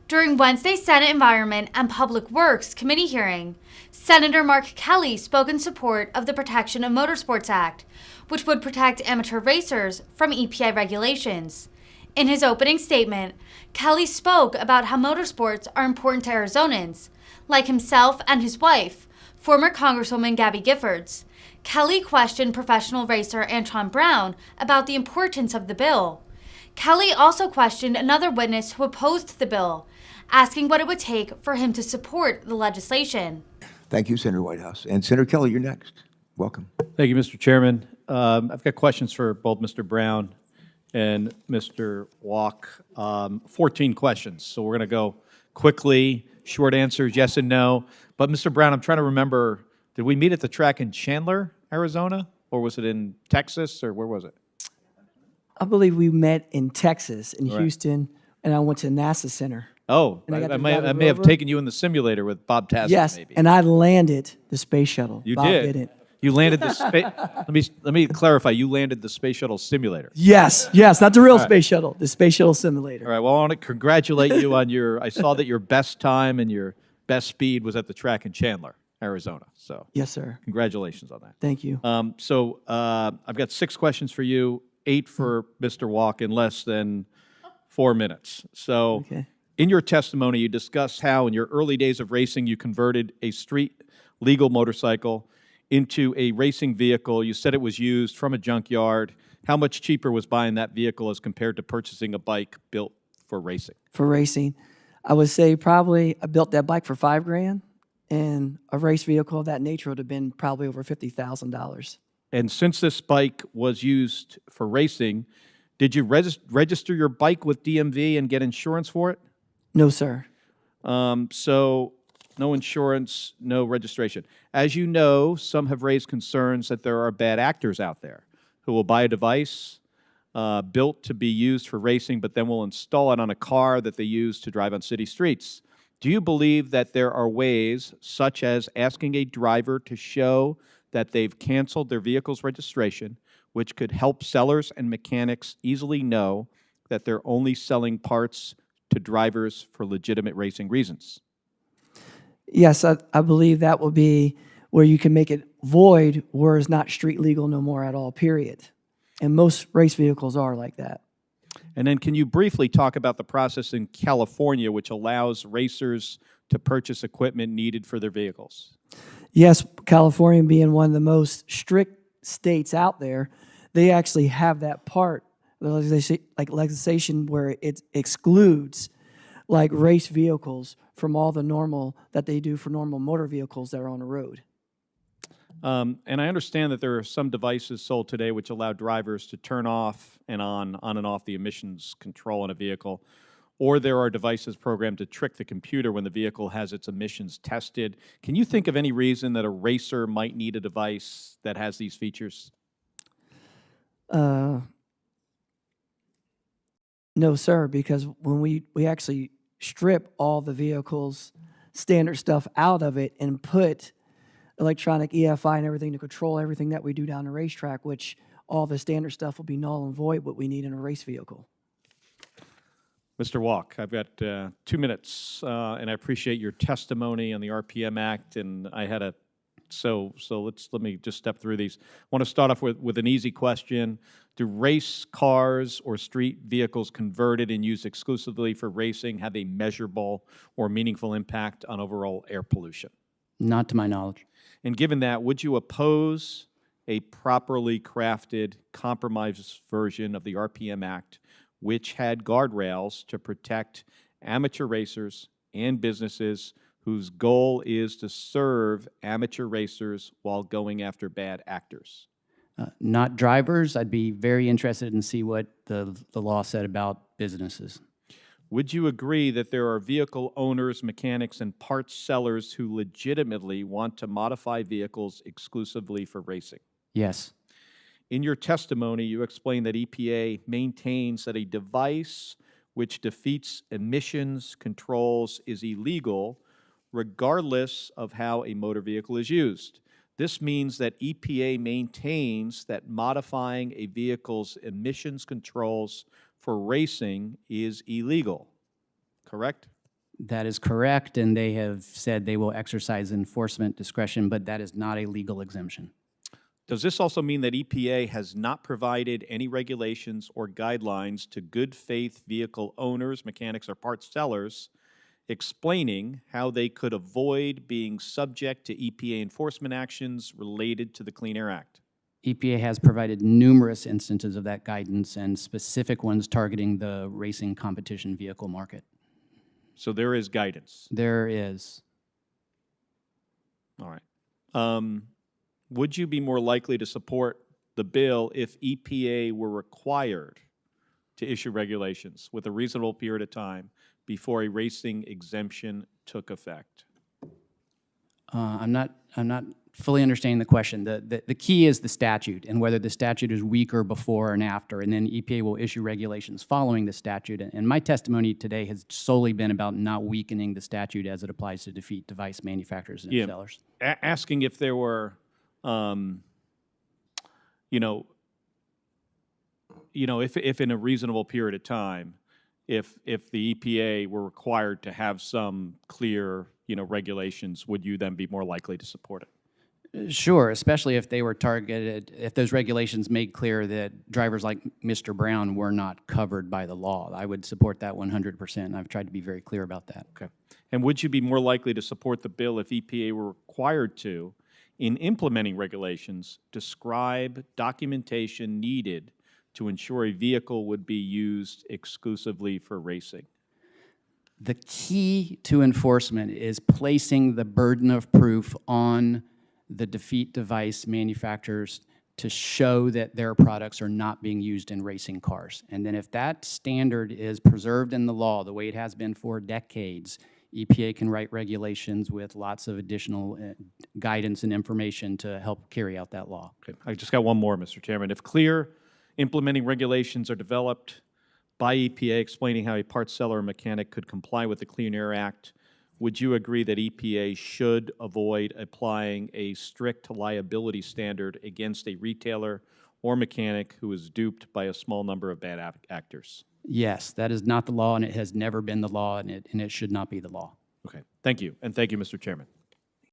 During Wednesday's Senate Environment and Public Works Committee hearing, Senator Mark Kelly spoke in support of the Protection of Motorsports Act, which would protect amateur racers from EPA regulations. In his opening statement, Kelly spoke about how motorsports are important to Arizonans, like himself and his wife, former Congresswoman Gabby Giffords. Kelly questioned professional racer Antron Brown about the importance of the bill. Kelly also questioned another witness who opposed the bill, asking what it would take for him to support the legislation. Thank you, Senator Whitehouse. And Senator Kelly, you're next. Welcome. Thank you, Mr. Chairman. I've got questions for both Mr. Brown and Mr. Walk. 14 questions, so we're going to go quickly, short answers, yes and no. But Mr. Brown, I'm trying to remember, did we meet at the track in Chandler, Arizona, or was it in Texas, or where was it? I believe we met in Texas, in Right. Houston, and I went to NASA Center. Oh, And I got I to may, drive I it may have over. taken you in the simulator with Bob Tasman, Yes, maybe. and I landed the space shuttle. You Bob did. didn't. You landed the space. Let me clarify. You landed the space shuttle simulator. Yes, not the real space shuttle, the space shuttle simulator. All right. Well, I want to congratulate you on your. I saw that your best time and your best speed was at the track in Chandler, Arizona. So Yes, sir. congratulations on that. Thank you. I've got 6 questions for you, 8 for Mr. Walk in less than 4 minutes. So, Okay. in your testimony, you discussed how in your early days of racing, you converted a street legal motorcycle into a racing vehicle. You said it was used from a junkyard. How much cheaper was buying that vehicle as compared to purchasing a bike built for racing? For racing, I would say probably I built that bike for $5,000, and a race vehicle of that nature would have been probably over $50,000. And since this bike was used for racing, did you register your bike with DMV and get insurance for it? No, sir. So no insurance, no registration. As you know, some have raised concerns that there are bad actors out there who will buy a device built to be used for racing, but then will install it on a car that they use to drive on city streets. Do you believe that there are ways, such as asking a driver to show that they've canceled their vehicle's registration, which could help sellers and mechanics easily know that they're only selling parts to drivers for legitimate racing reasons? Yes, I believe that will be where you can make it void, where it's not street legal no more at all, period. And most race vehicles are like that. And then can you briefly talk about the process in California which allows racers to purchase equipment needed for their vehicles? Yes, California being one of the most strict states out there, they actually have that part, the legislation where it excludes like race vehicles from all the normal that they do for normal motor vehicles that are on the road. And I understand that there are some devices sold today which allow drivers to turn off and on and off the emissions control in a vehicle, or there are devices programmed to trick the computer when the vehicle has its emissions tested. Can you think of any reason that a racer might need a device that has these features? No, sir, because when we actually strip all the vehicle's standard stuff out of it and put electronic EFI and everything to control everything that we do down the racetrack, which all the standard stuff will be null and void what we need in a race vehicle. Mr. Walk, I've got 2 minutes, and I appreciate your testimony on the RPM Act, and I had a so let me just step through these. I want to start off with an easy question. Do race cars or street vehicles converted and used exclusively for racing have a measurable or meaningful impact on overall air pollution? Not to my knowledge. And given that, would you oppose a properly crafted, compromised version of the RPM Act which had guardrails to protect amateur racers and businesses whose goal is to serve amateur racers while going after bad actors? Not drivers. I'd be very interested in see what the law said about businesses. Would you agree that there are vehicle owners, mechanics, and parts sellers who legitimately want to modify vehicles exclusively for racing? Yes. In your testimony, you explained that EPA maintains that a device which defeats emissions controls is illegal regardless of how a motor vehicle is used. This means that EPA maintains that modifying a vehicle's emissions controls for racing is illegal, correct? That is correct, and they have said they will exercise enforcement discretion, but that is not a legal exemption. Does this also mean that EPA has not provided any regulations or guidelines to good faith vehicle owners, mechanics, or parts sellers explaining how they could avoid being subject to EPA enforcement actions related to the Clean Air Act? EPA has provided numerous instances of that guidance and specific ones targeting the racing competition vehicle market. So there is guidance. There is. All right. Would you be more likely to support the bill if EPA were required to issue regulations with a reasonable period of time before a racing exemption took effect? I'm not fully understanding the question. The key is the statute and whether the statute is weaker before and after, and then EPA will issue regulations following the statute. And my testimony today has solely been about not weakening the statute as it applies to defeat device manufacturers and sellers. Asking if there were, if in a reasonable period of time, if the EPA were required to have some clear, regulations, would you then be more likely to support it? Sure, especially if they were targeted, if those regulations made clear that drivers like Mr. Brown were not covered by the law. I would support that 100%, and I've tried to be very clear about that. Okay. And would you be more likely to support the bill if EPA were required to, in implementing regulations, describe documentation needed to ensure a vehicle would be used exclusively for racing? The key to enforcement is placing the burden of proof on the defeat device manufacturers to show that their products are not being used in racing cars. And then if that standard is preserved in the law the way it has been for decades, EPA can write regulations with lots of additional guidance and information to help carry out that law. Okay. I just got one more, Mr. Chairman. If clear implementing regulations are developed by EPA explaining how a parts seller or mechanic could comply with the Clean Air Act, would you agree that EPA should avoid applying a strict liability standard against a retailer or mechanic who is duped by a small number of bad actors? Yes, that is not the law, and it has never been the law, and it should not be the law. Okay. Thank you. And thank you, Mr. Chairman.